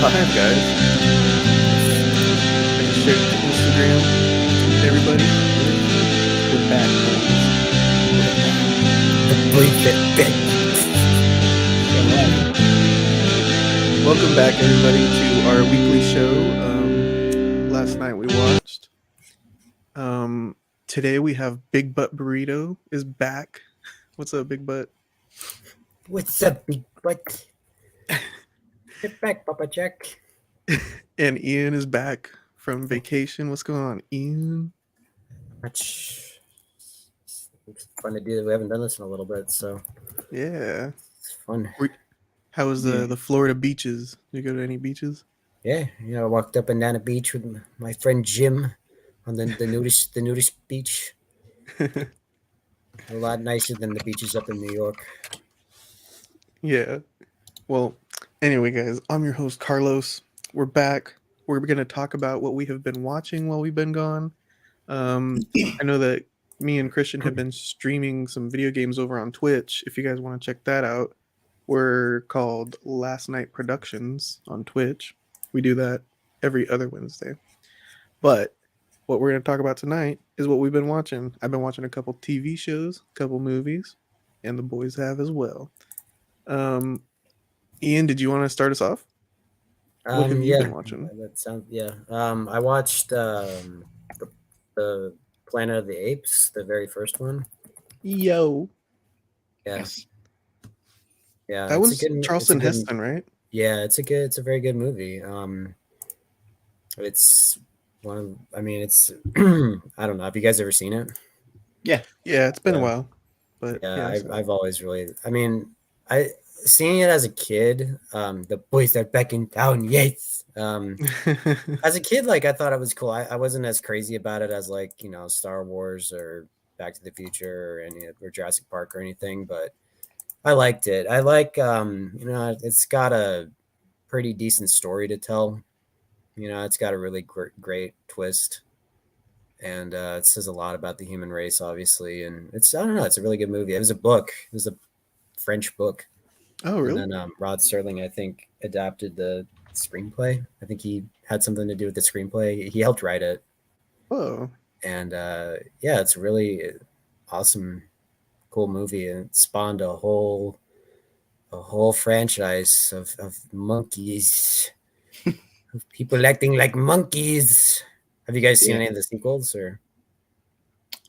live, guys. I just shared it to Instagram. Everybody, we're back, Welcome back, everybody, to our weekly show. Last night we watched. Today we have Big Butt Burrito is back. What's up, Big Butt? What's up, Big Butt? Get back, Papa Jack. And Ian is back from vacation. What's going on, Ian? It's fun to do. We haven't done this in a little bit, so Yeah. it's fun. How was the Florida beaches? Did you go to any beaches? Yeah, I walked up and down the beach with my friend Jim on the nudist beach. A lot nicer than the beaches up in New York. Yeah. Well, anyway, guys, I'm your host, Carlos. We're back. We're going to talk about what we have been watching while we've been gone. I know that me and Christian have been streaming some video games over on Twitch. If you guys want to check that out, we're called Last Night Productions on Twitch. We do that every other Wednesday. But what we're going to talk about tonight is what we've been watching. I've been watching a couple TV shows, a couple movies, and the boys have as well. Ian, did you want to start us off? What have you been watching? That sounds I watched the Planet of the Apes, the very first one. Yo. Yes. Yeah. That was Charlton Heston, right? Yeah, it's a very good movie. It's one of, it's I don't know. Have you guys ever seen it? Yeah, it's been a while. But I've always really, I seeing it as a kid, the boys that beckon down Yates. As a kid, I thought it was cool. I wasn't as crazy about it as Star Wars or Back to the Future or Jurassic Park or anything, but I liked it. I like it's got a pretty decent story to tell. It's got a really great twist, and it says a lot about the human race, obviously. And it's a really good movie. It was a book. It was a French book. Oh, really? And then Rod Serling, I think, adapted the screenplay. I think he had something to do with the screenplay. He helped write it. Oh. And it's a really awesome, cool movie, and it spawned a whole franchise of monkeys, of people acting like monkeys. Have you guys seen any of the sequels? Or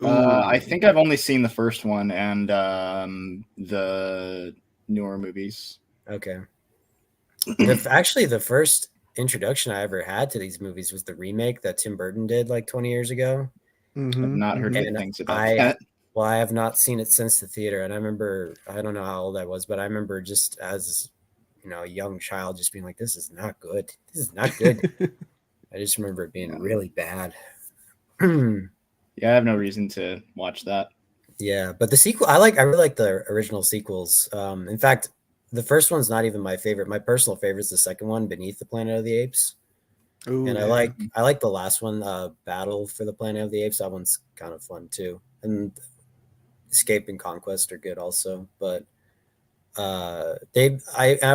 I think I've only seen the first one and the newer movies. Okay. Actually, the first introduction I ever had to these movies was the remake that Tim Burton did 20 years ago. Mm-hmm. I've not heard good things about that. Well, I have not seen it since the theater, and I remember, I don't know how old I was, but I remember just as a young child just being like, this is not good. This is not good. I just remember it being really bad. Yeah, I have no reason to watch that. Yeah, but the sequel, I really like the original sequels. In fact, the first one's not even my favorite. My personal favorite is the second one, Beneath the Planet of the Apes. Ooh, and I like the last one, Battle for the Planet of the Apes. That one's kind of fun too. And Escape and Conquest are good also. But I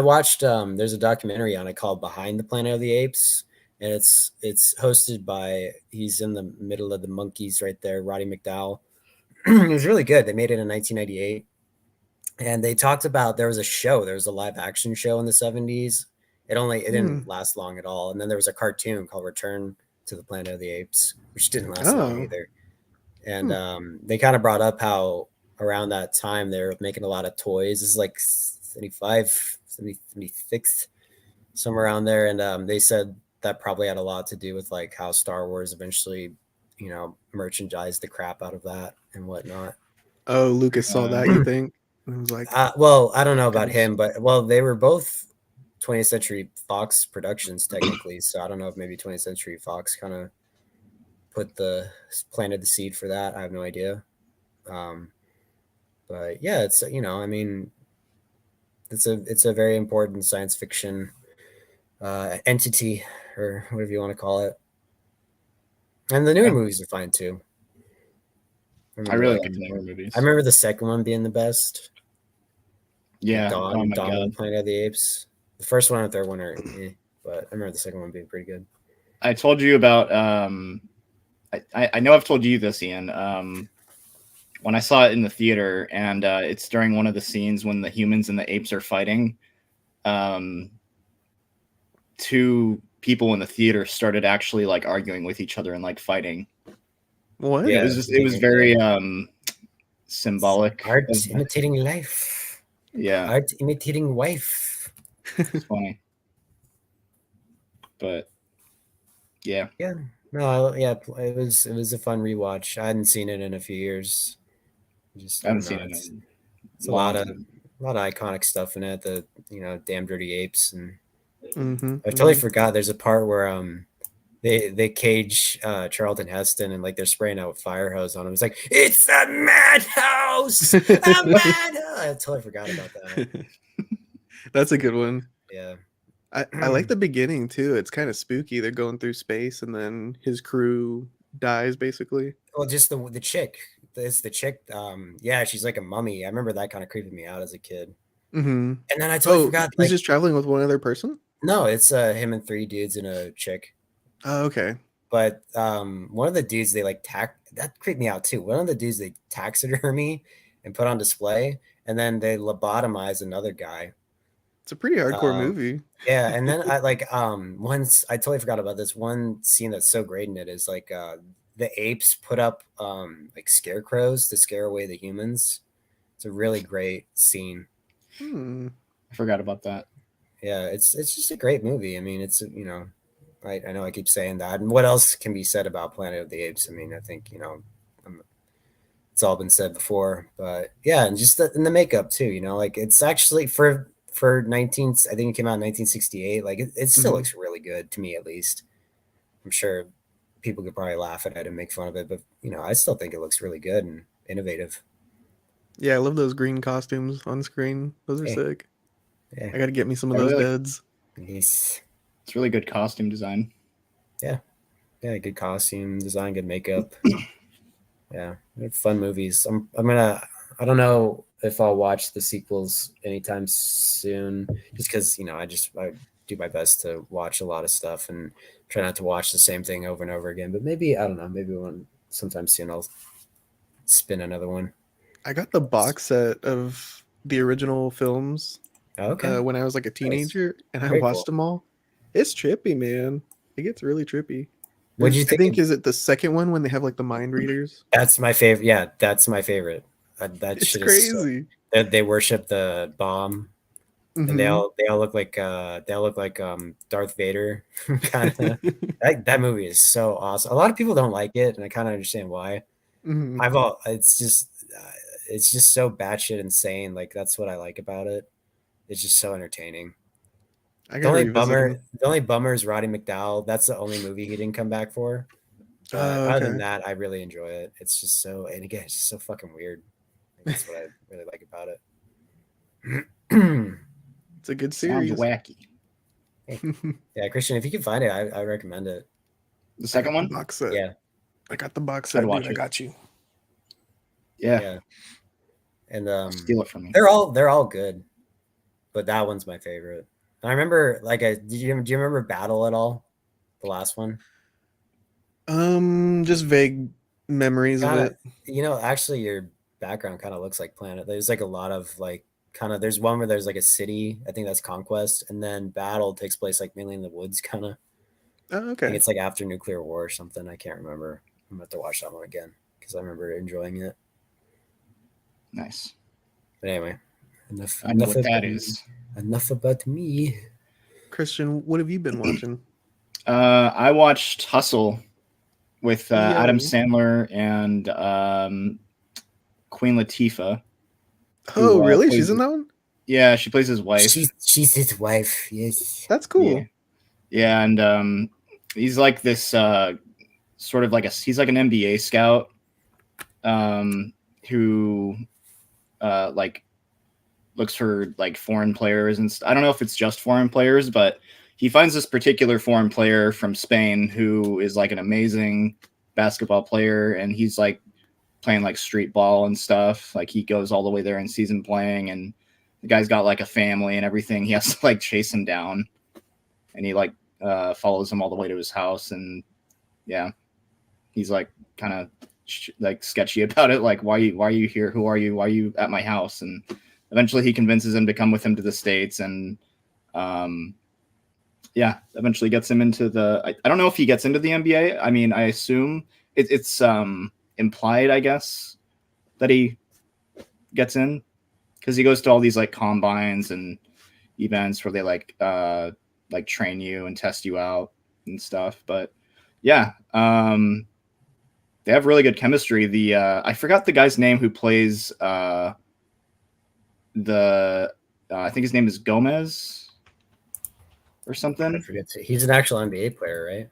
watched there's a documentary on it called Behind the Planet of the Apes. And it's hosted by, he's in the middle of the monkeys right there, Roddy McDowall. It was really good. They made it in 1998. And they talked about, there was a live action show in the 70s. It didn't last long at all. And then there was a cartoon called Return to the Planet of the Apes, which didn't last long either. And they kind of brought up how around that time they were making a lot of toys. This is 75, 76, somewhere around there. And they said that probably had a lot to do with how Star Wars eventually, merchandised the crap out of that and whatnot. Oh, Lucas saw that, you think? It was well, I don't know about him, but they were both 20th Century Fox productions technically. So I don't know if maybe 20th Century Fox kind of planted the seed for that. I have no idea. But yeah, it's, it's a very important science fiction entity, or whatever you want to call it. And the newer movies are fine too. I really like the newer movies. I remember the second one being the best. Yeah. Dawn of the Planet of the Apes. The first one and third one are but I remember the second one being pretty good. I told you about. I know I've told you this, Ian. When I saw it in the theater, and it's during one of the scenes when the humans and the apes are fighting. Two people in the theater started actually like arguing with each other and like fighting. What? Yeah. It was very symbolic. Art imitating life. Yeah, Art imitating wife. it's funny. But yeah, No, yeah, it was a fun rewatch. I hadn't seen it in a few years. Just I haven't don't seen know, it. it's a lot of iconic stuff in it. The damn dirty apes, and I totally forgot. There's a part where they cage Charlton Heston and like they're spraying out fire hose on him. It's like it's a madhouse, a madhouse. I totally forgot about that. That's a good one. Yeah, I like the beginning too. It's kind of spooky. They're going through space, and then his crew dies basically. well, just the chick. It's the chick. Yeah, she's like a mummy. I remember that kind of creeping me out as a kid. Mm-hmm. And then I totally forgot. He's just traveling with one other person. No, it's him and 3 dudes and a chick. Oh, okay. But one of the dudes they like that creeped me out too. One of the dudes they taxidermy and put on display, and then they lobotomize another guy. It's a pretty hardcore movie. Yeah, and then I like once I totally forgot about this one scene that's so great in it is like the apes put up like scarecrows to scare away the humans. It's a really great scene. I forgot about that. Yeah, it's just a great movie. I mean, it's I know I keep saying that. And what else can be said about Planet of the Apes? I mean, I think it's all been said before. But yeah, and just in the makeup too. Like it's actually for 19. I think it came out in 1968. Like it still looks really good to me, at least. I'm sure people could probably laugh at it and make fun of it, but I still think it looks really good and innovative. Yeah, I love those green costumes on screen. Those are sick. Yeah, I got to get me some of those beds. Yes. It's really good costume design. Yeah, good costume design, good makeup. Yeah, they're fun movies. I don't know if I'll watch the sequels anytime soon, just because I do my best to watch a lot of stuff and try not to watch the same thing over and over again. But maybe I don't know. Maybe sometime soon I'll spin another one. I got the box set of the original films. Okay. When I was like a teenager, and Very I watched cool. them all. It's trippy, man. It gets really trippy. What'd you think? I think is it the second one when they have like the mind readers? That's my favorite. Yeah, that's my favorite. That It's shit crazy. is they worship the bomb, and they all look like Darth Vader. Kind of. that movie is so awesome. A lot of people don't like it, and I kind of understand why. It's just so batshit insane. Like that's what I like about it. It's just so entertaining. The only bummer is Roddy McDowall. That's the only movie he didn't come back for. Other than that, I really enjoy it. It's just so, and again, it's just so fucking weird. That's what I really like about it. It's a good series. Sounds wacky. Yeah, Christian, if you can find it, I recommend it. The second one? Box set. Yeah. I got the box set. Dude, I got you. Yeah. And steal it from me. They're all good, but that one's my favorite. I remember, do you remember Battle at all? The last one? Just vague memories of it. Actually, your background kind of looks like Planet. There's like a lot of there's one where there's like a city. I think that's Conquest, and then Battle takes place like mainly in the woods, kind of. Oh, okay. I think it's like after nuclear war or something. I can't remember. I'm gonna have to watch that one again because I remember enjoying it. Nice. But anyway, enough. I know what that is. Enough about me. Christian, what have you been watching? I watched Hustle with Adam Sandler and Queen Latifah. Oh, really? She's in that one? Yeah, she plays his wife. She's his wife. Yes. That's cool. Yeah, and he's like this sort of he's like an NBA scout who looks for foreign players, and I don't know if it's just foreign players, but he finds this particular foreign player from Spain who is like an amazing basketball player, and he's playing street ball and stuff. He goes all the way there and sees him playing, and the guy's got a family and everything. He has to chase him down. and he like follows him all the way to his house, and yeah, he's like kind of like sketchy about it, like why are you here? Who are you? Why are you at my house? And eventually he convinces him to come with him to the States, and yeah, eventually gets him into the. I don't know if he gets into the NBA. I mean, I assume it's implied, I guess, that he gets in because he goes to all these like combines and events where they like train you and test you out and stuff. But yeah, they have really good chemistry. The I forgot the guy's name who plays I think his name is Gomez or I something. forget he's an actual NBA player, right?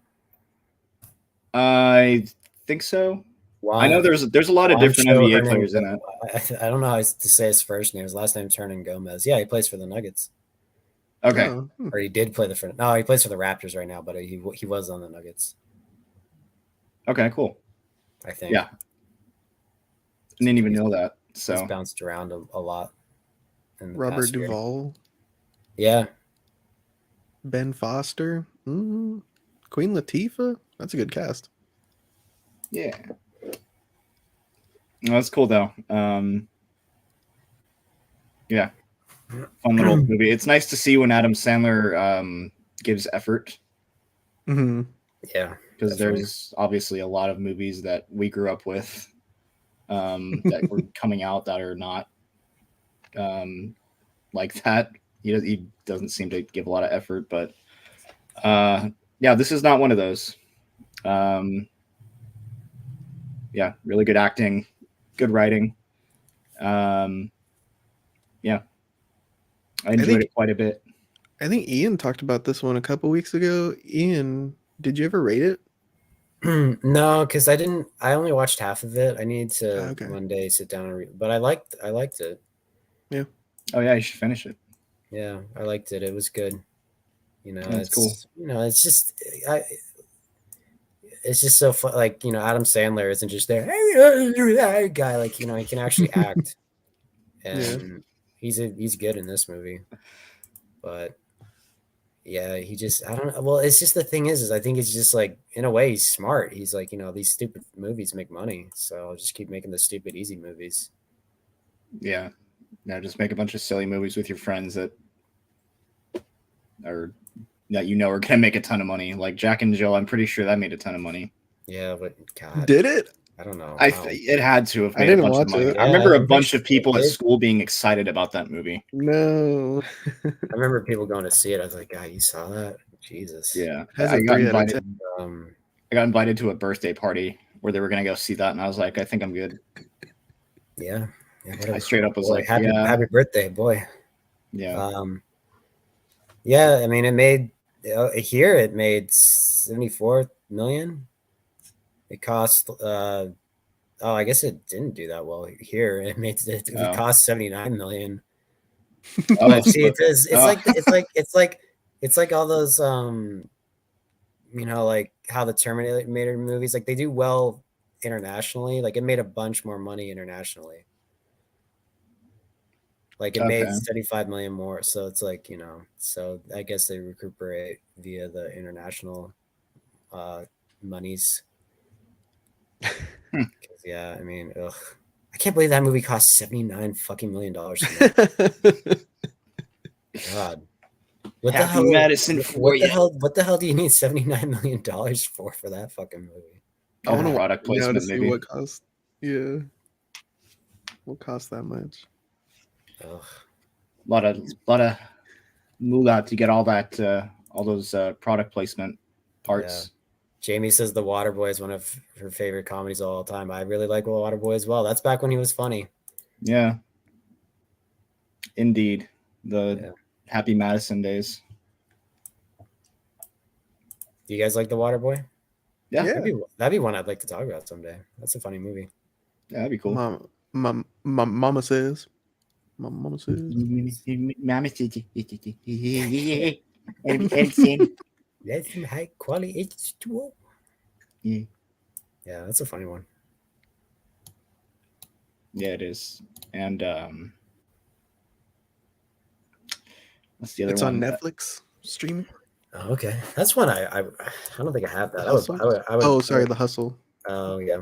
I think so. Juan, I know there's a lot of different Juancho NBA players in it. I don't know how to say his first name. His last name's Hernan Gomez. Yeah, he plays for the Nuggets. Okay. Oh, Or he did play no, he plays for the Raptors right now, but he was on the Nuggets, Okay, cool. I think. Yeah. I didn't even know that. He's So bounced around a lot. In the Robert past year. Duvall, Yeah. Ben Foster, Queen Latifah. That's a good cast. yeah. No, that's cool though. Yeah. Fun little movie. It's nice to see when Adam Sandler gives effort, Hmm. Yeah. because Definitely. there's obviously a lot of movies that we grew up with that were coming out that are not like that. He doesn't seem to give a lot of effort, but yeah, this is not one of those. Yeah, really good acting, good writing. Yeah, I enjoyed it quite a bit. I think Ian talked about this one a couple weeks ago. Ian, did you ever rate it? No, because I only watched half of it. I need to Okay. one day sit down and read, but I liked it. Oh yeah, you should finish it. Yeah, I liked it. It was good. That's cool. It's just it's just so fun. Like, Adam Sandler isn't just there, hey, you're that guy. Like, he can actually act, and he's good in this movie. But yeah, he just, I don't know. Well, it's just the thing is I think it's just like, in a way, he's smart. He's like, these stupid movies make money, so I'll just keep making the stupid easy movies. Yeah, now just make a bunch of silly movies with your friends that are are gonna make a ton of money. Like Jack and Jill, I'm pretty sure that made a ton of money. Yeah, but God, Did it? I don't know. It had to have I made a didn't bunch of watch money. it. I remember Yeah, a bunch I'm of people pretty at sure it school being excited about that movie. No. I remember people going to see it. I was like, God, you saw that? Jesus. Yeah, Has I a got 3 out of invited. 10. I got invited to a birthday party where they were gonna go see that, and I was like, I think I'm good. Yeah. Whatever. I straight up was Boy, like, happy birthday, boy. yeah. Yeah, I mean, it made here it made 74 million. It cost I guess it didn't do that well here. It cost 79 million. But see, it's like all those like how the Terminator movies, like they do well internationally. Like it made a bunch more money internationally. Like it made 75 million more. So it's like, so I guess they recuperate via the international monies. Yeah, I mean, I can't believe that movie cost 79 fucking million dollars. God. What the hell? Medicine for you. What the hell do you need $79 million for that fucking movie? I want to product placement to see maybe. what cost. Yeah. What cost that much? Ugh. A lot of moolah to get all that all those product placement parts. Yeah. Jamie says The Waterboy is one of her favorite comedies of all time. I really like The Waterboy as well. That's back when he was funny. Yeah. Indeed. The Happy Madison days. Do you guys like The Waterboy? Yeah. That'd be one I'd like to talk about someday. That's a funny movie. Yeah, that'd be cool. Mama says. My mama says. Mama says. That's some high quality H2O. Yeah. Yeah, that's a funny one. Yeah, it is. And what's the other it's one? On Netflix streaming. Oh, okay, that's one I don't think I have The that. Hustle? I Oh, would. sorry, The Hustle. Oh yeah.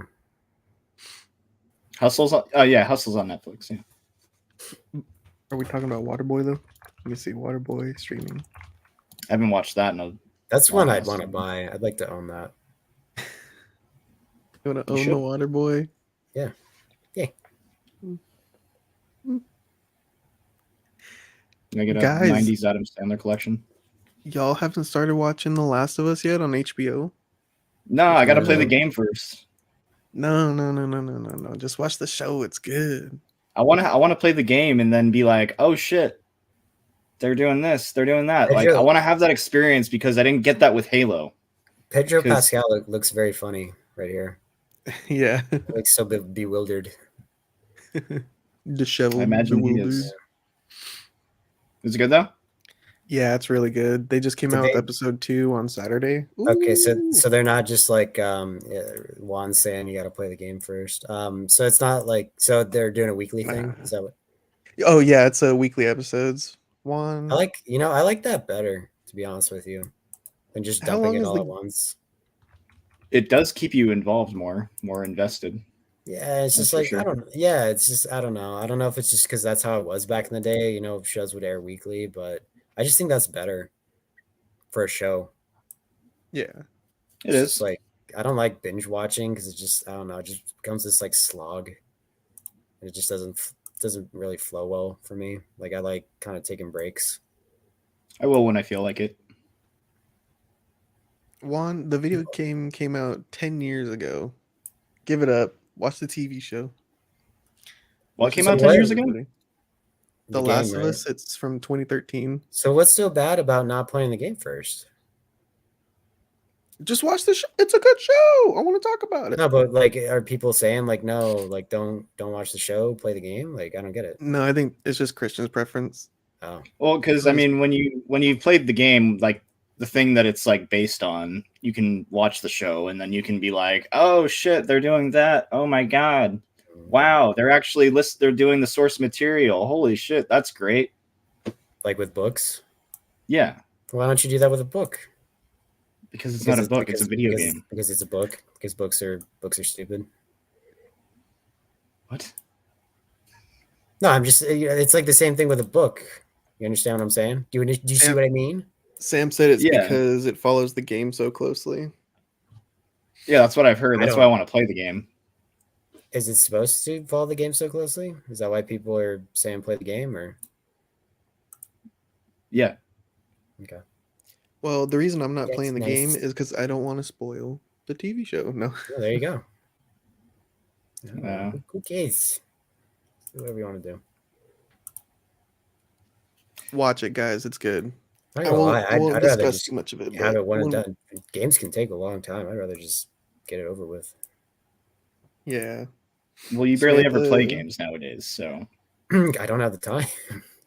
Hustle's on, oh yeah, Hustle's on Netflix. Yeah, Are we talking about Waterboy though? Let me see. Waterboy streaming. I haven't watched that in a That's long one I'd ass want to time. buy. I'd like to own that. You want to You own the Waterboy? Yeah. Yeah. Can I get a Guys, 90s Adam Sandler collection? y'all haven't started watching The Last of Us yet on HBO? No, I gotta play the No. game first. No. Just watch the show. It's good. I wanna play the game and then be like, oh shit, they're doing this, they're doing that. Like I want to have that experience because I didn't get that with Halo. Pedro 'Cause- Pascal looks very funny right here. Yeah. He looks so bewildered. Disheveled, I imagine he bewildered. is. Is it good though? Yeah, it's really good. They just came Did out with they- episode 2 on Saturday. Okay, Ooh. so they're not just like Juan saying you got to play the game first. So it's not like so they're doing a weekly thing. Nah. Is that what Oh yeah, it's a weekly episodes. One. I like? I like that better, to be honest with you, than just How dumping long it is all the- at once. It does keep you involved more invested. Yeah, it's That's just for like sure. I don't. Yeah, it's just I don't know. I don't know if it's just because that's how it was back in the day. Shows would air weekly, but I just think that's better for a show. Yeah. It It's is. just like I don't like binge watching because it just I don't know. It just becomes this like slog. It just doesn't really flow well for me. Like I like kind of taking breaks. I will when I feel like it. One, the video game came out 10 years ago. Give it up. Watch the TV show. Well, it Watch came the out So 10 what? years ago. everybody. The game, Last of right? Us, it's from 2013. So what's so bad about not playing the game first? Just watch the show. It's a good show. I want to talk about it. No, but like, are people saying like no, like don't watch the show, play the game? Like I don't get it. No, I think it's just Christian's preference. Oh, Well, because I mean, when you played the game, like the thing that it's like based on, you can watch the show and then you can be like, oh shit, they're doing that. Oh my god, wow, they're actually they're doing the source material. Holy shit, that's great. like with books. Yeah, Why don't you do that with a book? because it's not a book; it's a video because, game. Because it's a book. Because books are stupid. What? No, I'm just. It's like the same thing with a book. You understand what I'm saying? Do you see what I mean? Sam said it's Yeah. because it follows the game so closely. Yeah, that's what I've heard. I That's why I want to play the game. Is it supposed to follow the game so closely? Is that why people are saying play the game or? Yeah, Okay. Well, the reason I'm not Yeah, playing the it's game nice. is because I don't want to spoil the TV show. No. Well, there you go. Yeah. Who cares? Do whatever you want to do. Watch it, guys. It's good. I I won't won't, lie, I won't I'd rather discuss just too much of it. have but it one and when- done. Games can take a long time. I'd rather just get it over with. Yeah. well, you barely ever play Samantha- games nowadays, so I don't have the time.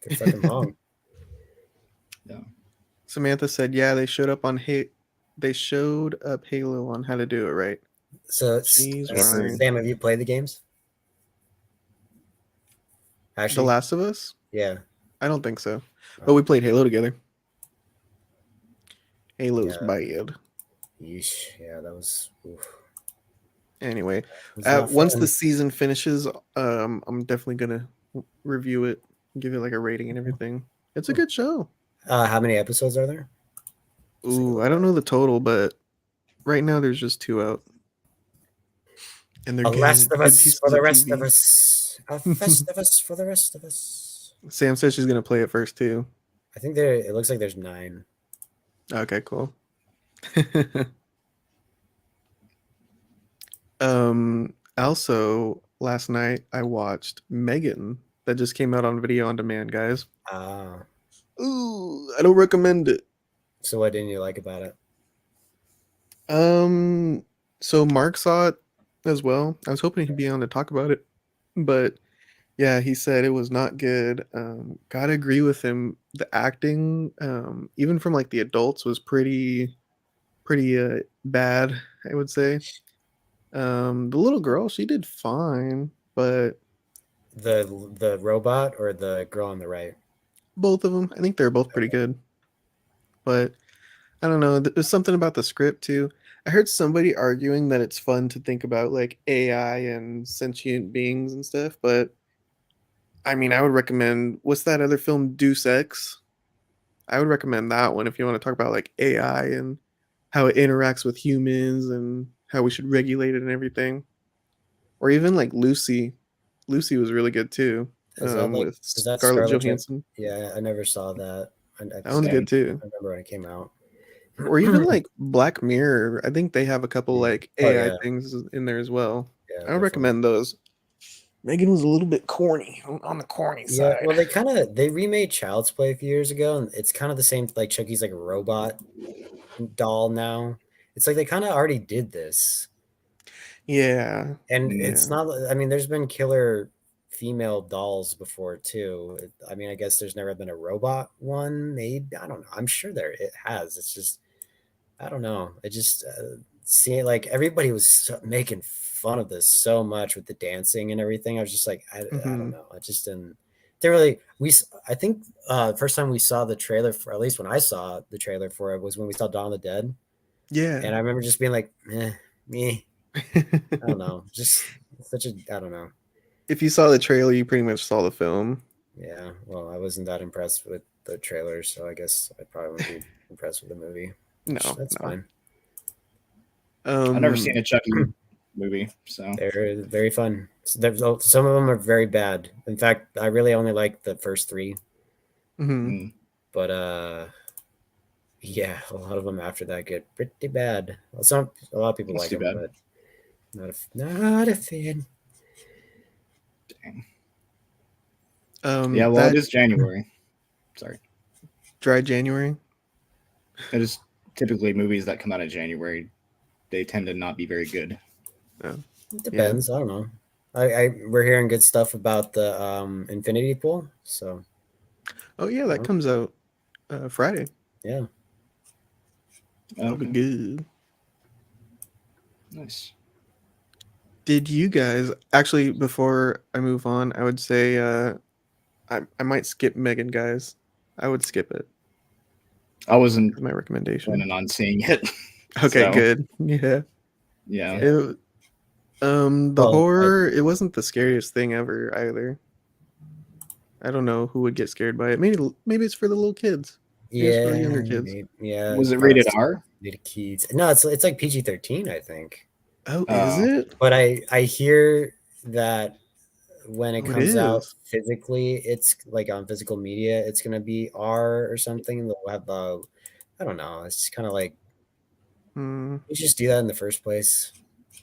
They're fucking long. Samantha said, "Yeah, they showed up Halo on how to do it right." So, She's right. Sam, have you played the games? The Actually, Last of Us? yeah. I don't think so. But we played Halo together. Halo's Yeah. bad. Yeesh. Yeah, that was. Oof. Anyway, It was not once fun. the season finishes, I'm definitely gonna review it, give it like a rating and everything. It's a good show. How many episodes are there? Ooh, I don't know the total, but right now there's just 2 out. And they're The good, rest of good us pieces for the of rest TV. of us. A Festivus for the rest of us. Sam says she's gonna play it first too. I think there. It looks like there's 9. Okay, cool. Also last night I watched Megan that just came out on video on demand, guys. Ooh, I don't recommend it. So what didn't you like about it? So Mark saw it as well. I was hoping he'd be on to talk about it, but yeah, he said it was not good. Gotta agree with him. The acting, even from like the adults, was pretty bad, I would say. The little girl, she did fine, but The robot or the girl on the right? both of them, I think they're both pretty good. But I don't know. There's something about the script too. I heard somebody arguing that it's fun to think about like AI and sentient beings and stuff, but I mean, I would recommend what's that other film, Deus Ex? I would recommend that one if you want to talk about like AI and how it interacts with humans and how we should regulate it and everything. Or even like Lucy. Lucy was really good too, Is that like with is that Scarlett Scarlett Jo? Johansson. Yeah, I never saw that. I That one's Same. good too. remember when it came out. Or even like Black Mirror. I think they have a couple like Oh, AI yeah. things in there as well. Yeah, I would definitely. recommend those. Megan was a little bit corny on the corny Yeah, side. well, they remade Child's Play a few years ago, and it's kind of the same. Like Chucky's like a robot doll now. It's like they kind of already did this, Yeah. and Yeah. it's not. I mean, there's been killer female dolls before too. I mean, I guess there's never been a robot one made. I don't know. I'm sure it has. It's just I don't know. It just see like everybody was making fun of this so much with the dancing and everything. I was just like, I don't Mhm. know. I just didn't. They really I think first time we saw the trailer for at least when I saw the trailer for it was when we saw Dawn of the Dead, Yeah. and I remember just being like, me. I don't know. Just such a I don't know. If you saw the trailer, you pretty much saw the film. Yeah. Well, I wasn't that impressed with the trailer, so I guess I probably wouldn't be impressed with the movie. No, That's no. fine. I've never seen a Chucky movie, so They're very fun. Some of them are very bad. In fact, I really only like the first three, Mhm. mm. but yeah, a lot of them after that get pretty bad. A lot of people That's like too them, bad. but not a fan. Dang. Yeah, well, that it is January. Sorry, dry January. it is typically movies that come out in January. They tend to not be very good. It depends. I don't know. We're hearing good stuff about the Infinity Pool, so Oh yeah, that comes out Friday. yeah. That'll be Okay. good. Nice. Did you guys actually? Before I move on, I would say I might skip Megan, guys. I would skip it. I wasn't That's my recommendation. planning on seeing it. Okay, so, good. Yeah. Yeah. It, the Well, horror, it wasn't the scariest thing ever either. I don't know who would get scared by it. Maybe it's for the little kids. Maybe it's for the younger kids. Yeah. Was it rated R? Rated kids. No, it's like PG-13, I think. Oh, is it? But I hear that when it Oh, it comes out is. physically, it's like on physical media, it's gonna be R or something. They'll have I don't know. It's just kind of like Mm, you just do that in the first place.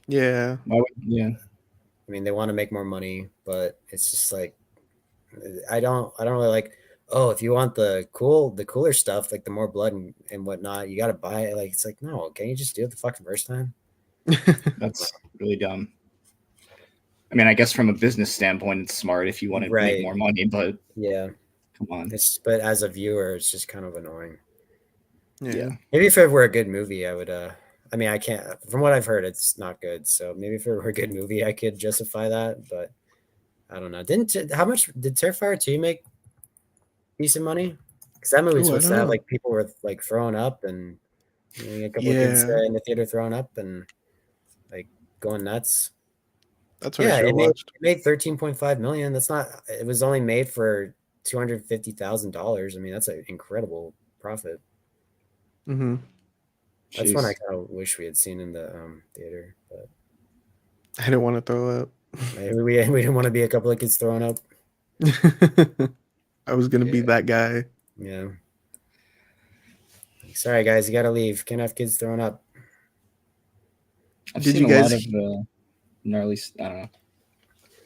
yeah. Yeah. I mean, they want to make more money, but it's just like I don't really like. Oh, if you want the cooler stuff, like the more blood and whatnot, you got to buy it. Like it's like no, can you just do it the fucking first time? That's really dumb. I mean, I guess from a business standpoint, it's smart if you want to Right. make more money, but Yeah, come on. but as a viewer, it's just kind of annoying. Yeah. Maybe if it were a good movie, I would. I mean, I can't. From what I've heard, it's not good. So maybe if it were a good movie, I could justify that. But I don't know. How much did Terrifier 2 make? Decent money? Because that movie was Ooh, I supposed to don't have know. like people were like throwing up and a couple of kids Yeah. in the theater throwing up and like going nuts. That's what I Yeah, should have watched. it made 13.5 million. That's not. It was only made for $250,000. I mean, that's an incredible profit. Mm-hmm. That's one I Jeez. kind of wish we had seen in the theater, but I didn't want to throw up. we didn't want to be a couple of kids throwing up. I was gonna be Yeah. that guy. Yeah. Sorry, guys, you gotta leave. Can't have kids throwing up. I've Did seen you a guys- lot of gnarly. I don't know.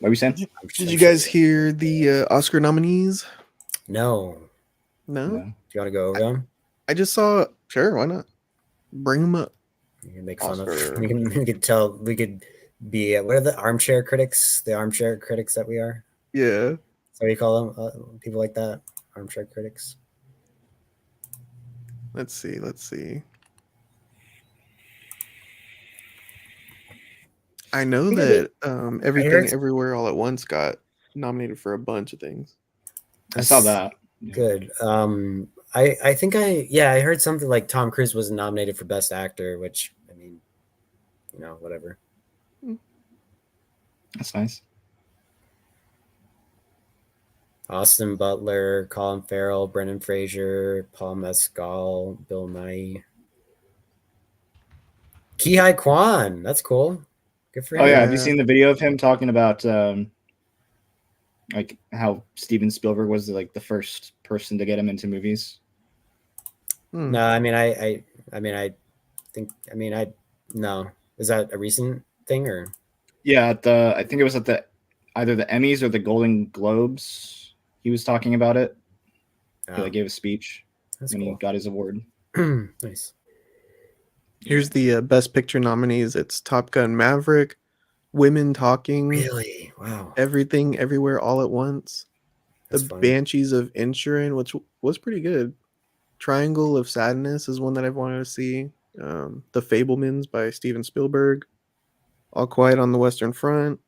What were you saying? Did you guys hear the Oscar nominees? No. No? No. Do you want to go over them? I just saw. Sure, why not? Bring them up. You can make fun Oscar. of. We could tell. We could be. What are the armchair critics? The armchair critics that we are. Yeah. So we call them people like that. Armchair critics. Let's see. I know that Everything heard- Everywhere All at Once got nominated for a bunch of things. I saw that. Yeah. Good. I think I heard something like Tom Cruise was nominated for Best Actor, which I mean, whatever. That's nice. Austin Butler, Colin Farrell, Brendan Fraser, Paul Mescal, Bill Nighy, Ki-Hai Kwan. That's cool. Good for him. Oh yeah, have you Yeah. seen the video of him talking about like how Steven Spielberg was like the first person to get him into movies? Hmm. No, I mean I no. Is that a recent thing or? Yeah, I think it was at either the Emmys or the Golden Globes. He was talking about it. He Oh, like gave a speech that's when he cool. got his award. Nice. Here's the Best Picture nominees. It's Top Gun Maverick, Women Talking, Really? Wow. Everything, Everywhere, All at Once, That's The funny. Banshees of Inisherin, which was pretty good. Triangle of Sadness is one that I've wanted to see. The Fablemans by Steven Spielberg, All Quiet on the Western Front,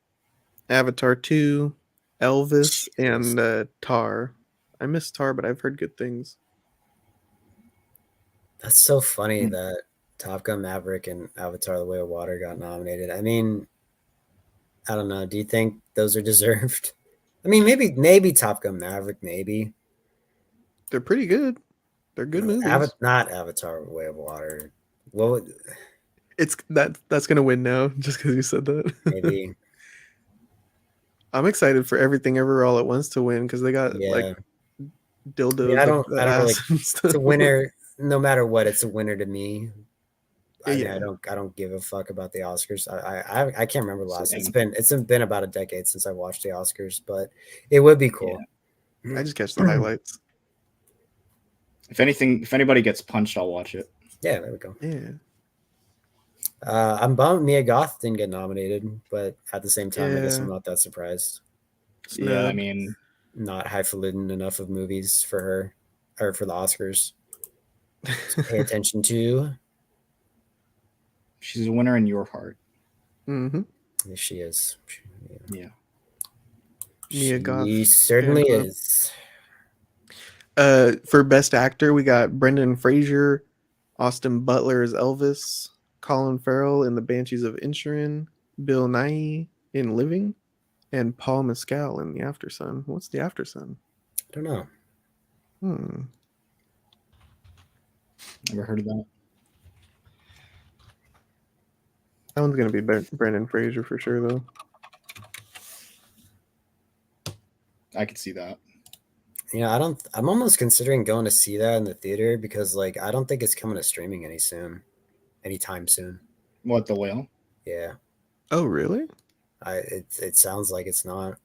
Avatar 2, Elvis, and Tar. I miss Tar, but I've heard good things. That's so funny Hmm. that Top Gun Maverick and Avatar: The Way of Water got nominated. I mean, I don't know. Do you think those are deserved? I mean, maybe Top Gun Maverick, maybe. They're pretty good. They're good movies. Not Avatar: The Way of Water. What would It's that's gonna win now, just because you said that. maybe? I'm excited for Everything Ever All at Once to win because they got like Yeah. dildos. I up don't the really. ass and stuff. It's a winner. No matter what, it's a winner to me. I mean, Yeah. I don't give a fuck about the Oscars. I can't remember the last. Same. It's been about a decade since I watched the Oscars, but it would be cool. I just catch the highlights. If anybody gets punched, I'll watch it. Yeah, there we go. Yeah. I'm bummed Mia Goth didn't get nominated, but at the same time, I guess Yeah. I'm not that surprised. Yeah, I Snub. mean, Not highfalutin enough of movies for her or for the Oscars to pay attention to. she's a winner in your heart. Mm-hmm. Yes, she is. Yeah. Mia Goth She certainly fan club. is. For Best Actor, we got Brendan Fraser, Austin Butler as Elvis, Colin Farrell in The Banshees of Inisherin, Bill Nighy in Living, and Paul Mescal in The Aftersun. What's The Aftersun? I don't know. Never heard of that. That one's gonna be Brendan Fraser for sure, though. I could see that. I'm almost considering going to see that in the theater because like I don't think it's coming to streaming anytime soon. What, The Whale? Yeah. Oh, really? It sounds like it's not.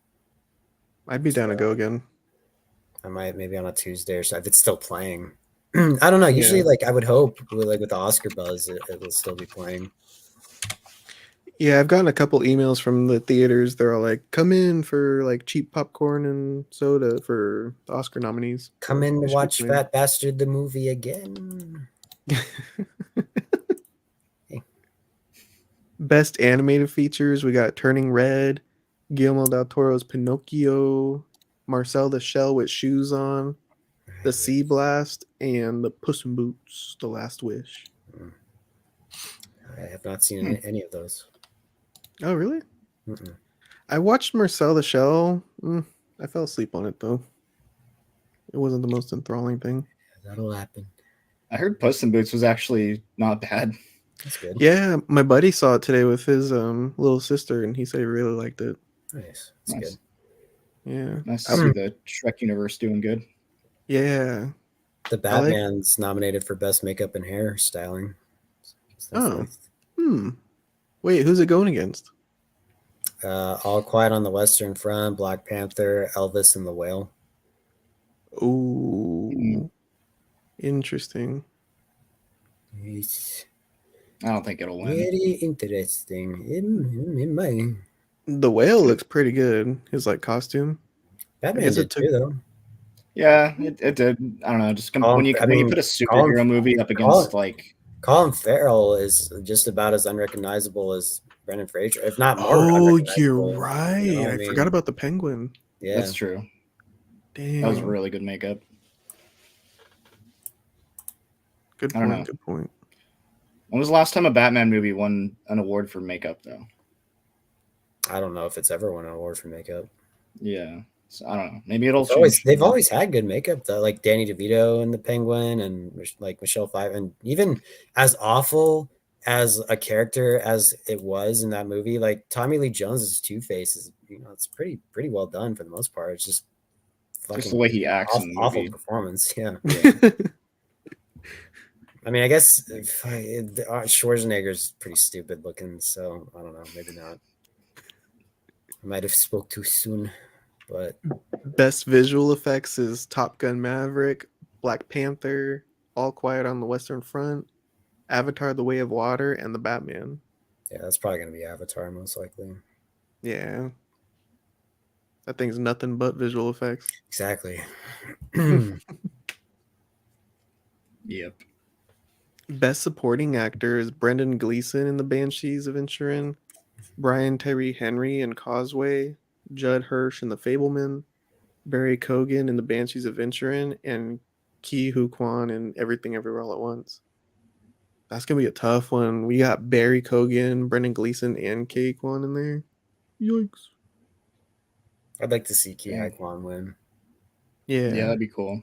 I'd be down to go again. I might maybe on a Tuesday or so if it's still playing. I don't know. Usually, like I would hope, with the Oscar buzz, it will still be playing. Yeah, I've gotten a couple emails from the theaters. They're all like, "Come in for like cheap popcorn and soda for the Oscar nominees." Come So in it to should be watch playing. Fat Bastard the movie again. Best animated features, we got Turning Red, Guillermo del Toro's Pinocchio, Marcel the Shell with Shoes On, The Sea Blast, and The Puss in Boots: The Last Wish. I have not seen any of those. Oh, really? Mm-mm. I watched Marcel the Shell. I fell asleep on it though. It wasn't the most enthralling thing. That'll happen. I heard Puss in Boots was actually not bad. That's good. Yeah, my buddy saw it today with his little sister, and he said he really liked it. Nice. That's Nice. good. Yeah, Nice to see the Shrek universe doing good. yeah. The Batman's nominated for best makeup and hair styling. Oh. Wait, who's it going against? All Quiet on the Western Front, Black Panther, Elvis, and the Whale. Ooh, interesting. It's I don't think it'll win. very interesting. In my The Whale looks pretty good. His like costume. Batman guess did it took- too, though. Yeah, it did. I don't know. Just when you put a superhero movie up against like Colin Farrell is just about as unrecognizable as Brendan Fraser, if not more. Oh, unrecognizable, you're right. you know, I forgot about the penguin. Yeah, that's true. Damn. That was really good makeup. Good I don't point. know. Good point. When was the last time a Batman movie won an award for makeup, though? I don't know if it's ever won an award for makeup. Yeah. So, I don't know. Maybe it'll It's always, change. they've always had good makeup though, like Danny DeVito and the Penguin, and like Michelle Pfeiffer, and even as awful as a character as it was in that movie, like Tommy Lee Jones's Two-Face is, it's pretty well done for the most part. It's just fucking Just the way he acts in the awful movie. performance. Yeah. Yeah. I mean, I guess Schwarzenegger's pretty stupid looking, so I don't know, maybe not. I might have spoke too soon, but Best visual effects is Top Gun Maverick, Black Panther, All Quiet on the Western Front, Avatar: The Way of Water, and The Batman. yeah, that's probably gonna be Avatar most likely. Yeah. That thing's nothing but visual effects. Exactly. Yep. Best supporting actor is Brendan Gleeson in The Banshees of Inisherin, Brian Tyree Henry in Causeway, Judd Hirsch in The Fableman, Barry Cogan in The Banshees of Inisherin, and Ki Hu Kwan in Everything Everywhere All at Once. That's gonna be a tough one. We got Barry Cogan, Brendan Gleeson, and Ki Kwan in there. Yikes. I'd like to see Ki Yeah. Hai Kwan win. Yeah. Yeah, that'd be cool.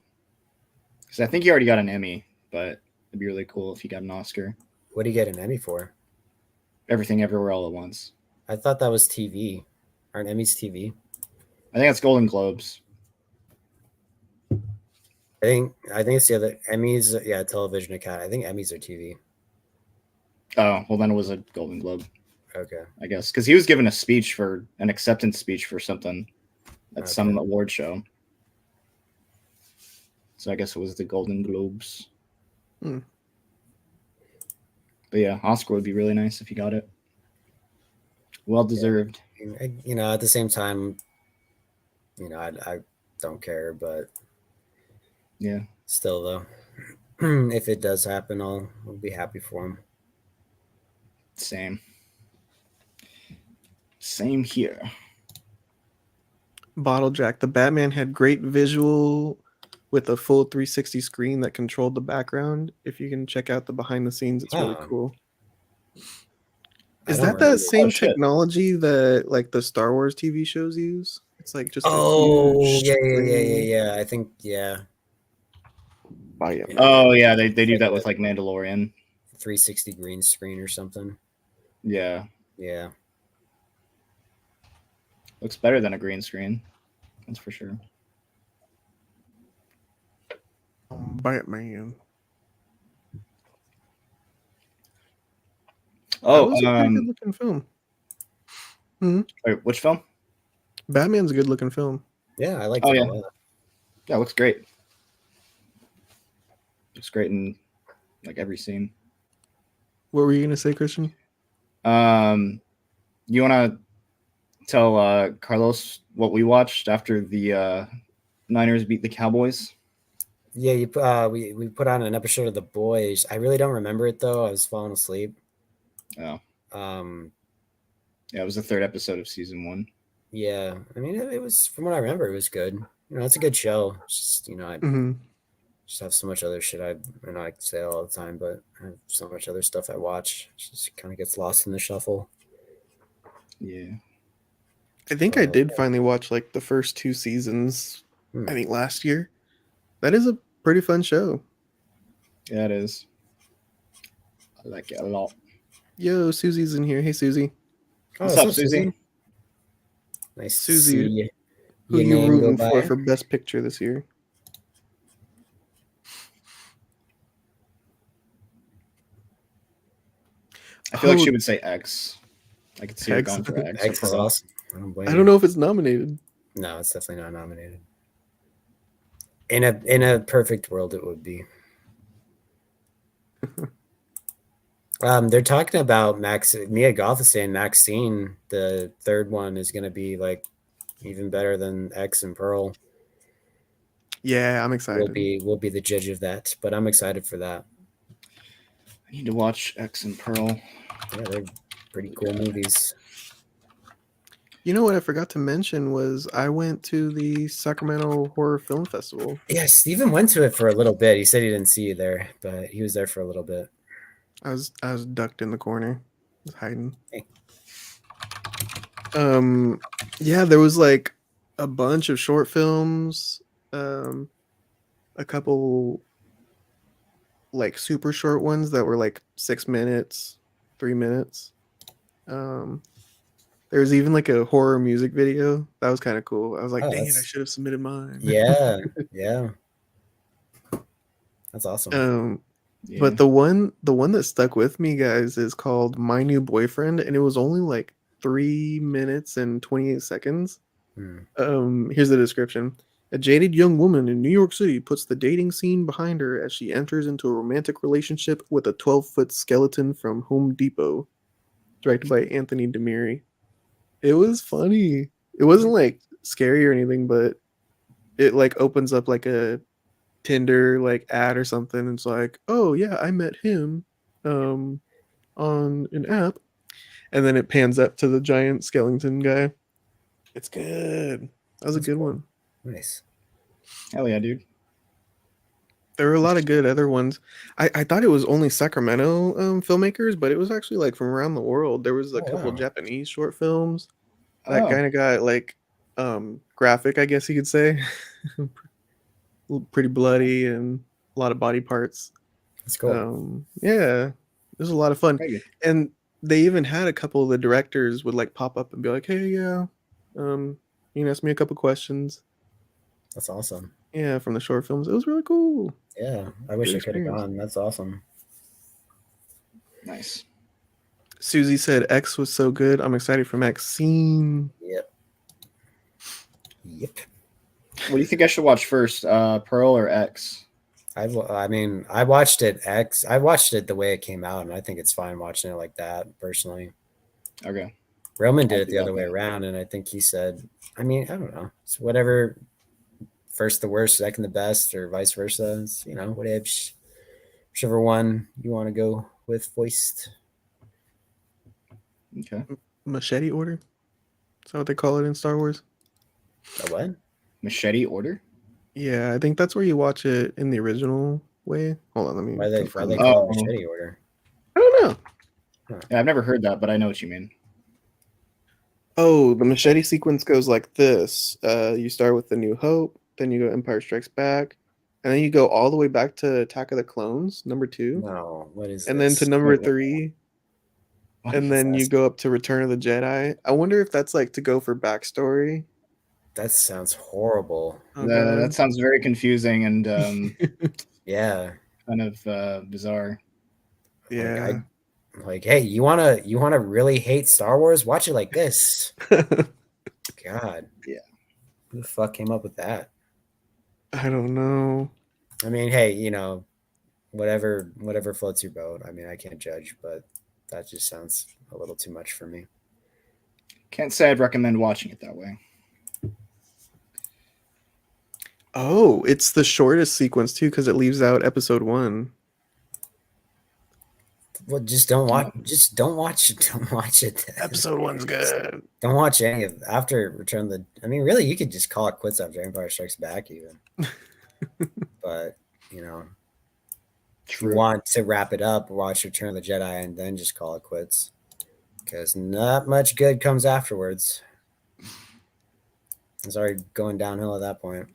Because I think he already got an Emmy, but it'd be really cool if he got an Oscar. What do you get an Emmy for? Everything Everywhere All at Once. I thought that was TV. Aren't Emmys TV? I think that's Golden Globes. I think it's the other Emmys. Yeah, Television Academy. I think Emmys are TV. Oh, well, then it was a Golden Globe, Okay. I guess. Because he was given a speech for an acceptance speech for something at some Okay. award show. So I guess it was the Golden Globes. Hmm. But yeah, Oscar would be really nice if he got it. Well deserved. At the same time, I don't care, but Yeah. still though, if it does happen, I'll be happy for him. Same. Same here. Bottle Jack. The Batman had great visual with a full 360 screen that controlled the background. If you can check out the behind the scenes, it's really Oh. cool. I Is don't that remember. same Oh, shit. technology that like the Star Wars TV shows use? It's like just Oh, a huge yeah. screen. I think, yeah. Buy it. Oh yeah, they do that with like Mandalorian. 360 green screen or something. Yeah. Yeah. Looks better than a green screen. That's for sure. Batman. Oh, that was a pretty good looking film. wait, which film? Batman's a good looking film. Yeah, I like Oh, it yeah. a lot. Yeah, it looks great. Looks great in like every scene. What were you gonna say, Christian? You want to tell Carlos what we watched after the Niners beat the Cowboys? Yeah, we put on an episode of The Boys. I really don't remember it though. I was falling asleep. Oh, Um, yeah, it was the third episode of season 1. yeah. I mean, it was, from what I remember, it was good. It's a good show. It's just, I Mm-hmm. just have so much other shit. I say it all the time, but I have so much other stuff I watch. It just kind of gets lost in the shuffle. Yeah. I think I did finally watch like the first 2 seasons. Hmm. I think last year. That is a pretty fun show. Yeah, it is. I like it a lot. Yo, Susie's in here. Hey, Susie. What's up, Susie? Nice Susie, to see Who your you name rooting go for by. for Best Picture this year? I feel like she Oh, would say X. I could see her X. going for X. X is or Pearl. awesome. I don't know if it's nominated. No, it's definitely not nominated. In a perfect world, it would be. They're talking about Mia Goth is saying Maxine, the third one, is going to be like even better than X and Pearl. Yeah, I'm excited. We'll be the judge of that, but I'm excited for that. I need to watch X and Pearl. Yeah, they're pretty cool movies. You know what I forgot to mention was I went to the Sacramento Horror Film Festival. Yeah, Steven went to it for a little bit. He said he didn't see you there, but he was there for a little bit. I was ducked in the corner, was hiding. Hey. Yeah, there was like a bunch of short films, a couple like super short ones that were like 6 minutes, 3 minutes. There was even like a horror music video that was kind of cool. I was like, Oh, dang it, I that's- should have submitted mine. Yeah, yeah. That's awesome. Yeah. But the one that stuck with me, guys, is called My New Boyfriend, and it was only like 3 minutes and 28 seconds. Here's the description. A jaded young woman in New York City puts the dating scene behind her as she enters into a romantic relationship with a 12-foot skeleton from Home Depot. Directed by Anthony Demiri. It was funny. It wasn't like scary or anything, but it like opens up like a Tinder like ad or something. It's like, oh yeah, I met him on an app, and then it pans up to the giant skeleton guy. It's good. That was a That's good cool. one. Nice. Hell yeah, dude. There were a lot of good other ones. I thought it was only Sacramento filmmakers, but it was actually like from around the world. There was a Oh, couple wow. Japanese short films that Oh. kind of got like graphic, I guess you could say. Pretty bloody and a lot of body parts. That's cool. Yeah, it was a lot of fun. Very good. And they even had a couple of the directors would like pop up and be like, hey, yeah, you can ask me a couple questions. That's awesome. Yeah, from the short films. It was really cool. Yeah, I wish Good I could have experience. gone. That's awesome. Nice. Susie said X was so good. I'm excited for Maxine. Yep. Yep. What do you think I should watch first, Pearl or X? I mean, I watched it I watched it the way it came out, and I think it's fine watching it like that, personally. Okay. Roman did I'll it do the that other way then. around, and I think he said, I mean, I don't know. It's whatever, first the worst, second the best, or vice versa. It's, you know, whatever, whichever one you want to go with voiced. Okay. Machete order. Is that what they call it in Star Wars? A what? Machete Order? Yeah, I think that's where you watch it in the original way. Hold on, let me. Why they confirm that. call it Oh. machete order? I don't know. Yeah, I've never heard that, but I know what you mean. Oh, the machete sequence goes like this. You start with the New Hope, then you go Empire Strikes Back, and then you go all the way back to Attack of the Clones, number 2, No, what is and then this? to number Wait, what? 3, What and is then that? you go up to Return of the Jedi. I wonder if that's like to go for backstory. That sounds horrible. Oh, That God. sounds very confusing and Yeah. kind of bizarre. Yeah. Like, hey, you wanna really hate Star Wars? Watch it like this. God. Yeah. Who the fuck came up with that? I don't know. I mean, hey, you know, whatever floats your boat. I mean, I can't judge, but that just sounds a little too much for me. Can't say I'd recommend watching it that way. Oh, it's the shortest sequence too because it leaves out episode 1. Well, just don't watch it. Don't watch it. Episode 1's good. Don't watch any of after Return of the. I mean, really, you could just call it quits after Empire Strikes Back, even. But you know, if you want to wrap it up, watch Return of the Jedi, and then just call it quits, because not much good comes afterwards. It's already going downhill at that point.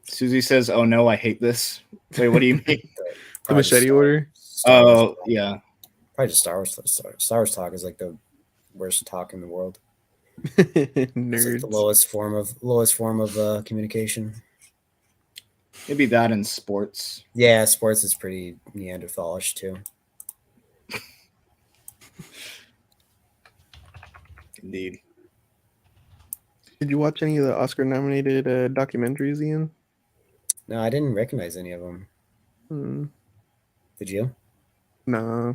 Susie says, "Oh no, I hate this." Wait, what do you mean? The machete order. Star Wars Oh talk. yeah. Probably just Star Wars. Star Wars talk is like the worst talk in the world. It's like Nerds. the lowest form of communication. Maybe that in sports. Yeah, sports is pretty Neanderthalish too. Indeed. Did you watch any of the Oscar-nominated documentaries, Ian? No, I didn't recognize any of them. Did you? Nah,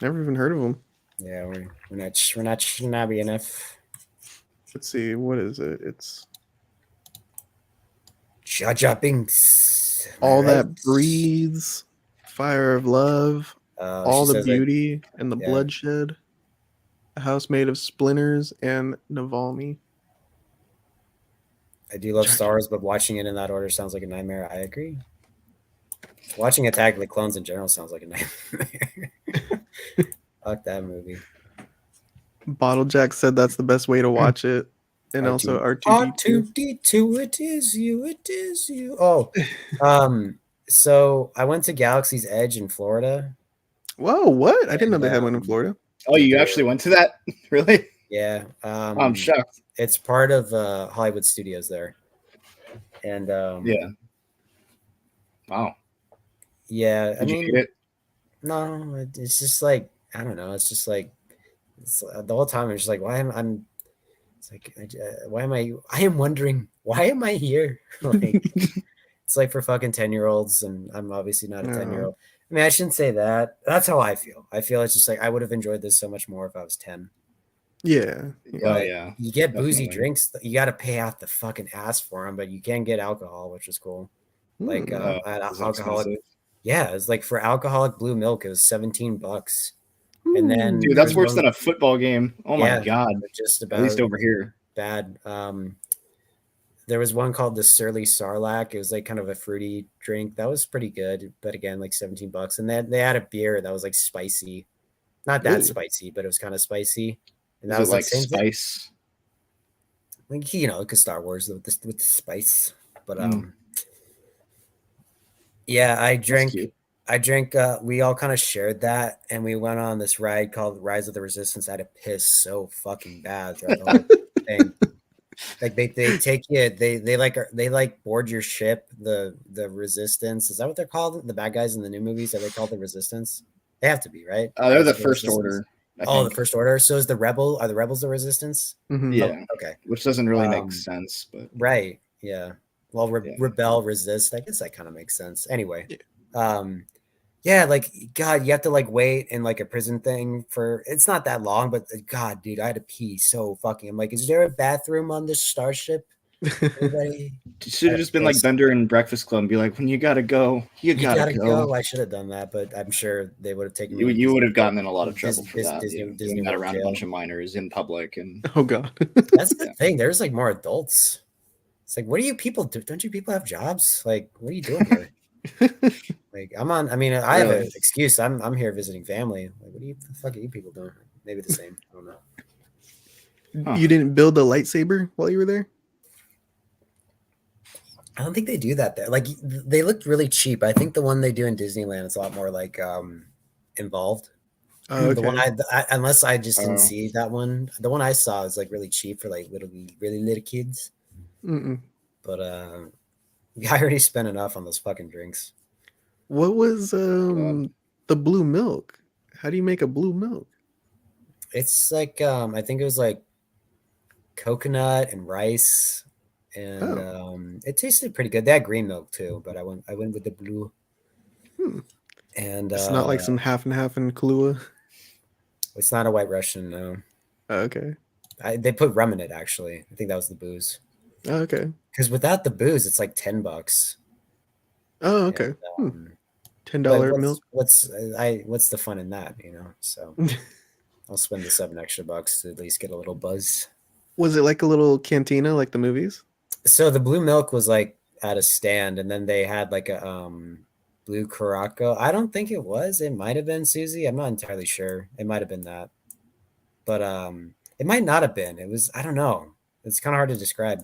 never even heard of them. Yeah, we're not snobby enough. Let's see, what is it? It's Jar Jar Binks. Am I All right? That Breathes, Fire of Love, All she the says, like, Beauty and the yeah. Bloodshed. A house made of splinters and Navalny. I do love Chucky. Star Wars, but watching it in that order sounds like a nightmare. I agree. Watching Attack of the Clones in general sounds like a nightmare. Fuck that movie. Bottle Jack said that's the best way to watch it. And also R2D2. R2D2, it is you, it is you. Oh, so I went to Galaxy's Edge in Florida. Whoa, what? I didn't know they had one in And, Florida. Oh, you actually went to that? Really? Yeah. I'm shocked. It's part of Hollywood Studios there. And Yeah. Wow. yeah, I Did you mean, hate it? no, it's just like I don't know. It's just like the whole time I'm just like, why am I'm? It's like, why am I? I am wondering why am I here? Like, it's like for fucking 10-year-olds, and I'm obviously not a No. 10-year-old. I mean, I shouldn't say that. That's how I feel. I feel it's just like I would have enjoyed this so much more if I was 10. Yeah. Oh But yeah. you get boozy definitely. drinks. You got to pay out the fucking ass for them, but you can get alcohol, which is cool. Like Hmm. at Is it alcoholic. expensive? Yeah, it's like for alcoholic blue milk, it was $17. And then Dude, there's that's worse one- than a football game. Oh my yeah, god. just At least about over here. bad. There was one called the Surly Sarlacc. It was like kind of a fruity drink. That was pretty good, but again, like $17. And then they had a beer that was like spicy, not that Ooh. spicy, but it was kind of spicy. And that Is was it like same thing. spice? Like because Star Wars with the spice. But yeah, I That's drank. cute. We all kind of shared that, and we went on this ride called Rise of the Resistance. I had to piss so fucking bad throughout the whole thing. Like they take you, they like board your ship, the Resistance. Is that what they're called? The bad guys in the new movies, are they called the Resistance? They have to be, right? They're Rise the of first Resistance. order. I Oh, think. the First Order. So is the Rebel? Are the Rebels the Resistance? Mhm. Yeah. Okay. Which doesn't really Um, make sense, but Right. Yeah. Well, Yeah. rebel, resist. I guess that kind of makes sense. Anyway. Yeah. Yeah, like God, you have to like wait in like a prison thing for it's not that long, but God, dude, I had to pee so fucking. I'm like, is there a bathroom on this starship? Anybody? you should have just been like Yes. Bender in Breakfast Club and be like, when you gotta go, you You gotta, go. I should have done that, but I'm sure they would have taken me. You, to you would Disney have gotten in a lot of Dis- trouble for Dis- that. Disney- Doing Disney that World around a jail. bunch of minors in public, and Oh god. That's the Yeah. thing. There's like more adults. It's like, what do you people do? Don't you people have jobs? Like, what are you doing here? Like, I'm on. I mean, I have an Really? excuse. I'm here visiting family. Like, what the fuck are you people doing? Maybe the same. I don't know. Huh. You didn't build a lightsaber while you were there? I don't think they do that there. Like, they looked really cheap. I think the one they do in Disneyland is a lot more like involved. Oh, okay. The one unless I just didn't Oh. see that one. The one I saw is like really cheap for like really little kids. Mm-mm. But I already spent enough on those fucking drinks. What was the blue milk? How do you make a blue milk? It's like I think it was like coconut and rice, and it tasted pretty good. They had green milk too, but I went with the blue. Hmm. And It's not like some half and half in Kahlua. it's not a White Russian, no. Oh, okay. They put rum in it actually. I think that was the booze. Oh, okay. Because without the booze, it's like $10. Oh, okay. And, $10 but milk. what's the fun in that, you know? So I'll spend the $7 extra to at least get a little buzz. Was it like a little cantina like the movies? So the blue milk was like at a stand, and then they had like a blue Caraco. I don't think it was. It might have been Susie. I'm not entirely sure. It might have been that, but it might not have been. It was. I don't know. It's kind of hard to describe.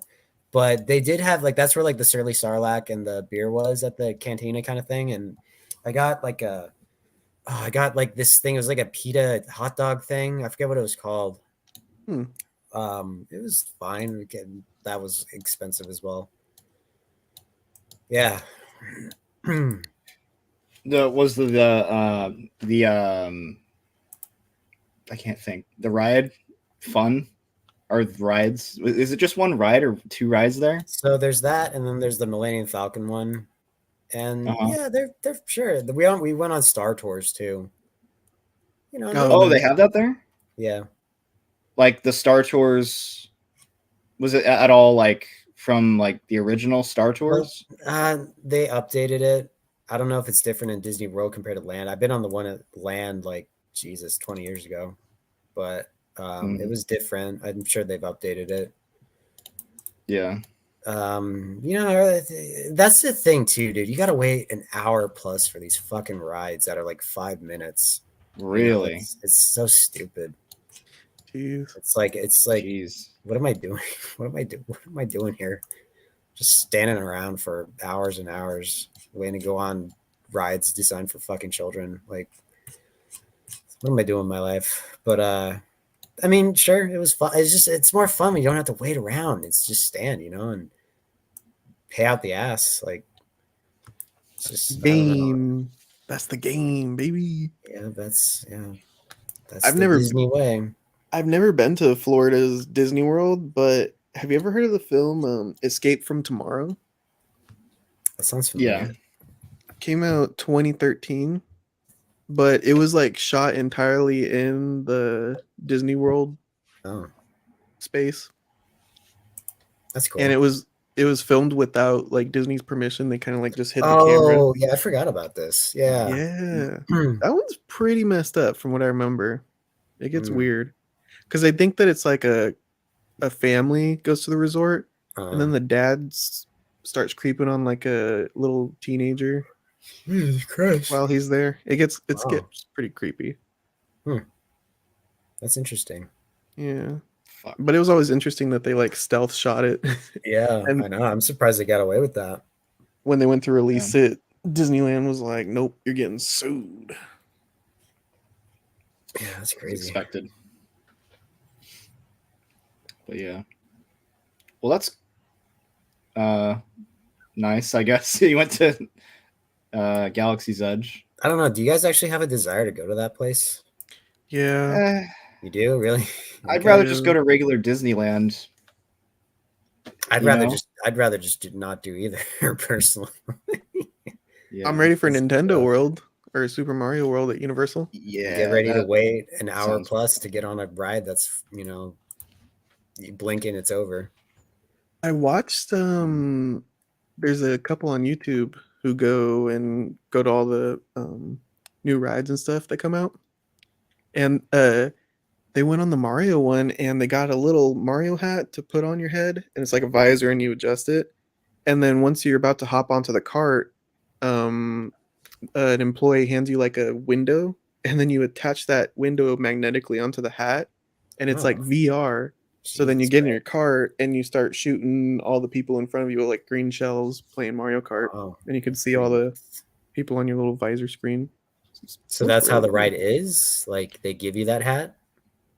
But they did have like that's where like the Surly Sarlacc and the beer was at the cantina kind of thing, and I got like this thing. It was like a pita hot dog thing. I forget what it was called. Hmm. It was fine. Again, that was expensive as well. Yeah. I can't think. The ride fun or rides? Is it just one ride or two rides there? So there's that, and then there's the Millennium Falcon one, and Uh-huh. yeah, they're sure. We went on Star Tours too. You know. Oh, They have that there? Yeah. Like the Star Tours, was it at all like from like the original Star Tours? They updated it. I don't know if it's different in Disney World compared to Land. I've been on the one at Land like Jesus 20 years ago, but It was different. I'm sure they've updated it. Yeah. That's the thing too, dude. You gotta wait an hour plus for these fucking rides that are like 5 minutes. Really? It's so stupid. Jeez. It's like Jeez. what am I doing? What am I doing here? Just standing around for hours and hours waiting to go on rides designed for fucking children. Like, what am I doing in my life? But I mean, sure, it was fun. It's more fun when you don't have to wait around. It's just stand, and pay out the ass. Like, it's just I don't know. Game. That's the game, baby. Yeah, that's I've the never- Disney way. I've never been to Florida's Disney World, but have you ever heard of the film Escape from Tomorrow? That sounds Yeah. familiar. Came out 2013, but it was like shot entirely in the Disney World Oh, space, that's cool. and it was filmed without like Disney's permission. They kind of like just hid the camera. Oh, yeah, I forgot about this. Yeah. Yeah, that one's pretty messed up from what I remember. It gets Mm. weird because I think that it's like a family goes to the resort, and then the dad starts creeping on like a little teenager Jesus Christ. while he's there. It gets Wow. pretty creepy. That's interesting. Yeah, Fuck. but it was always interesting that they like stealth shot it Yeah, And- I know. I'm surprised they got away with that. when they went to release it. Disneyland was like, "Nope, you're getting sued." Yeah, that's As crazy. expected. But yeah. Well, that's nice, I guess. You went to Galaxy's Edge. I don't know. Do you guys actually have a desire to go to that place? Yeah, You do, really? I'd Okay. rather just go to regular Disneyland. I'd you rather know? just not do either personally. Yeah. I'm ready for it's Nintendo rough. World or Super Mario World at Universal. Yeah. Get ready to that- wait an hour sounds- plus to get on a ride that's you blink and it's over. I watched there's a couple on YouTube who go to all the new rides and stuff that come out. And they went on the Mario one and they got a little Mario hat to put on your head, and it's like a visor and you adjust it. And then once you're about to hop onto the cart, an employee hands you like a window, and then you attach that window magnetically onto the hat, and it's like Oh. VR. So then you Jesus get in your cart and you start shooting all the people in front of you with like green shells playing Mario Kart, Christ. Oh. and you can see all the people on your little visor screen. So Looks that's how really the cool. ride is? Like they give you that hat?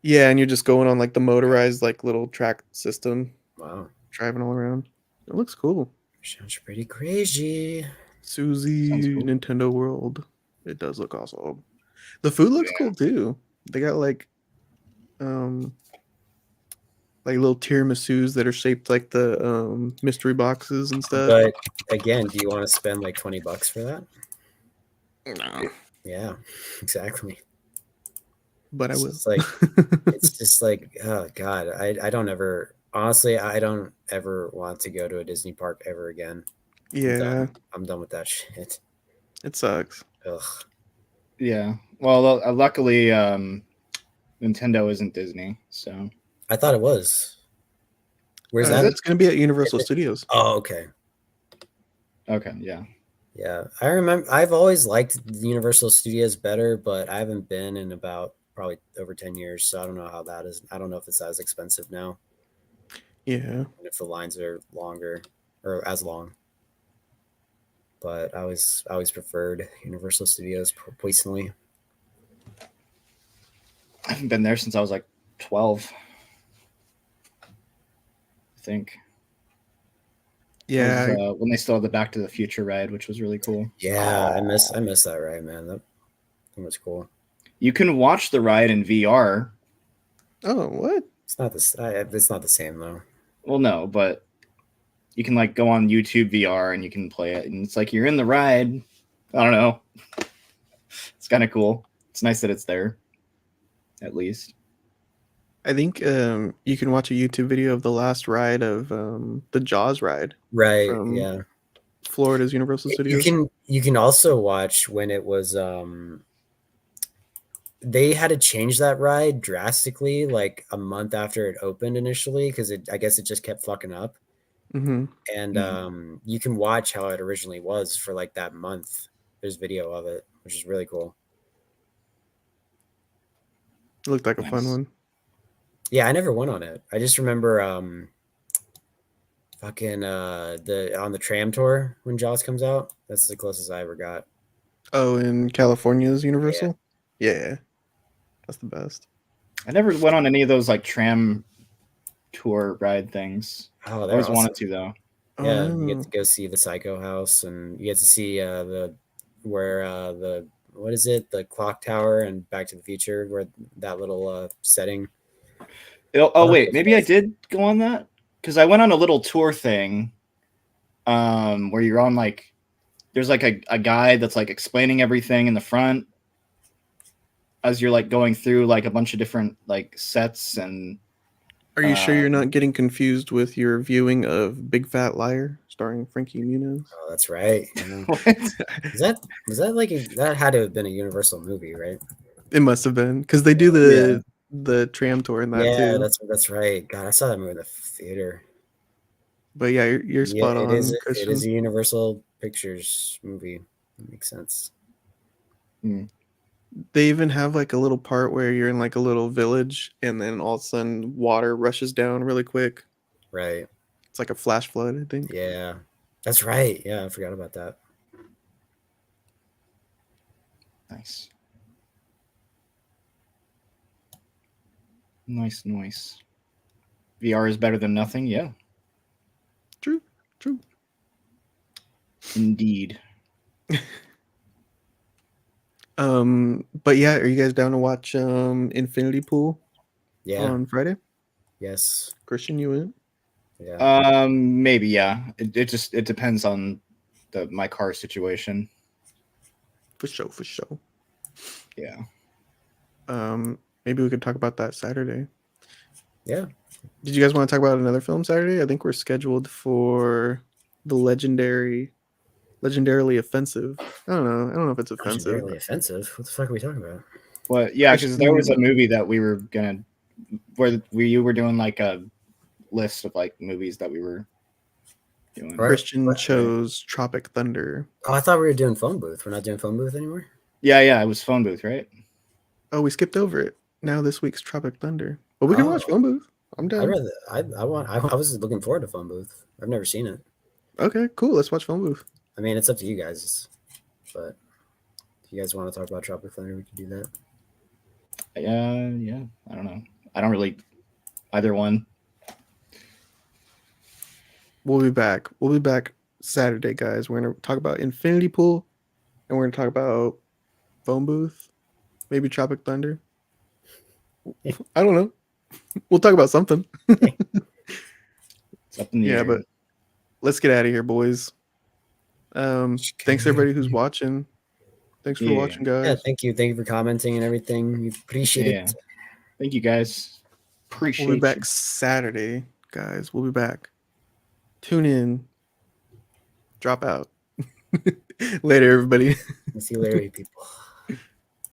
Yeah, and you're just going on like the motorized like little track system, Wow. driving all around. It looks cool. Sounds pretty crazy. Susie Sounds cool. Nintendo World. It does look awesome. The food looks Yeah. cool too. They got like little tiramisus that are shaped like the mystery boxes and stuff. But again, do you want to spend like $20 for that? No, Yeah, exactly. but I It's will. just like it's just like, oh god, I don't ever honestly I don't ever want to go to a Disney park ever again. Yeah, I'm done with that shit. it sucks. Ugh. Yeah. Well, luckily, Nintendo isn't Disney, so I thought it was. Where's that? It's going to be at Universal Studios. Oh, okay. okay. Yeah. Yeah, I remember. I've always liked the Universal Studios better, but I haven't been in about probably over 10 years, so I don't know how that is. I don't know if it's as expensive now, Yeah, and if the lines are longer or as long. But I always preferred Universal Studios personally. I haven't been there since I was like 12. I think. yeah. It was, when they still had the Back to the Future ride, which was really cool. Yeah, I miss that ride, man. That thing was cool. You can watch the ride in VR. Oh, what? It's not the same though. Well, no, but you can like go on YouTube VR and you can play it, and it's like you're in the ride. I don't know. It's kind of cool. It's nice that it's there, at least. I think you can watch a YouTube video of the last ride of the Jaws ride, Right. From Yeah. Florida's Universal You Studios. can also watch when it was they had to change that ride drastically like a month after it opened initially because I guess it just kept fucking up. Mm-hmm. And Mhm. you can watch how it originally was for like that month. There's video of it, which is really cool. It looked like a fun Nice. one. Yeah, I never went on it. I just remember fucking the on the tram tour when Jaws comes out. That's the closest I ever got. Oh, in California's Yeah. Universal? Yeah. That's the best. I never went on any of those like tram tour ride things. Oh, they're Always awesome. wanted to though. Oh, Yeah, you get no. to go see the Psycho House, and you get to see the what is it, the clock tower, and Back to the Future, where that little setting. Oh Lot of wait, cool maybe I stuff. did go on that because I went on a little tour thing, where you're on like there's like a guy that's like explaining everything in the front as you're like going through like a bunch of different like sets and Are you sure you're um, not getting confused with your viewing of Big Fat Liar starring Frankie Muniz? Oh, that's right. Yeah. what? Was that like that had to have been a Universal movie, right? It must have been because they do Yeah. the tram tour in that Yeah, too. that's right. God, I saw that movie in the theater. But yeah, you're Yeah, spot on, it Christian. is a Universal Pictures movie. That makes sense. They even have like a little part where you're in like a little village, and then all of a sudden water rushes down really quick. Right. It's like a flash flood, I think. Yeah. That's right. Yeah, I forgot about that. Nice. Nice. VR is better than nothing. Yeah, True. indeed. But yeah, are you guys down to watch Infinity Pool Yeah. on Friday? Yes. Christian, you in? Yeah. Maybe yeah. It just it depends on my car situation. For sure. Yeah. Maybe we could talk about that Saturday. Yeah. Did you guys want to talk about another film Saturday? I think we're scheduled for the legendarily offensive. I don't know if it's offensive. Legendarily offensive. What the fuck are we talking about? Well, yeah, because there was a Christian- movie that we were gonna where you were doing like a list of like movies that we were doing. Right. Christian chose Tropic Thunder. Oh, I thought we were doing Phone Booth. We're not doing Phone Booth anymore? Yeah, it was Phone Booth, right? Oh, we skipped over it. Now this week's Tropic Thunder. But we can watch Phone Booth. I'm down. I was looking forward to Phone Booth. I've never seen it. Okay, cool. Let's watch Phone Booth. I mean, it's up to you guys, but if you guys want to talk about Tropic Thunder, we can do that. Yeah. I don't know. I don't really either one. We'll be back. We'll be back Saturday, guys. We're gonna talk about Infinity Pool, and we're gonna talk about Phone Booth, maybe Tropic Thunder. I don't know. We'll talk about something. It's up in the Yeah, air. but let's get out of here, boys. Thanks everybody who's watching. Thanks for watching, guys. Yeah, thank you for commenting and everything. We appreciate it. Thank you guys. Appreciate We'll be back you. Saturday, guys. We'll be back. Tune in. Drop out. Later, everybody. See you later, people.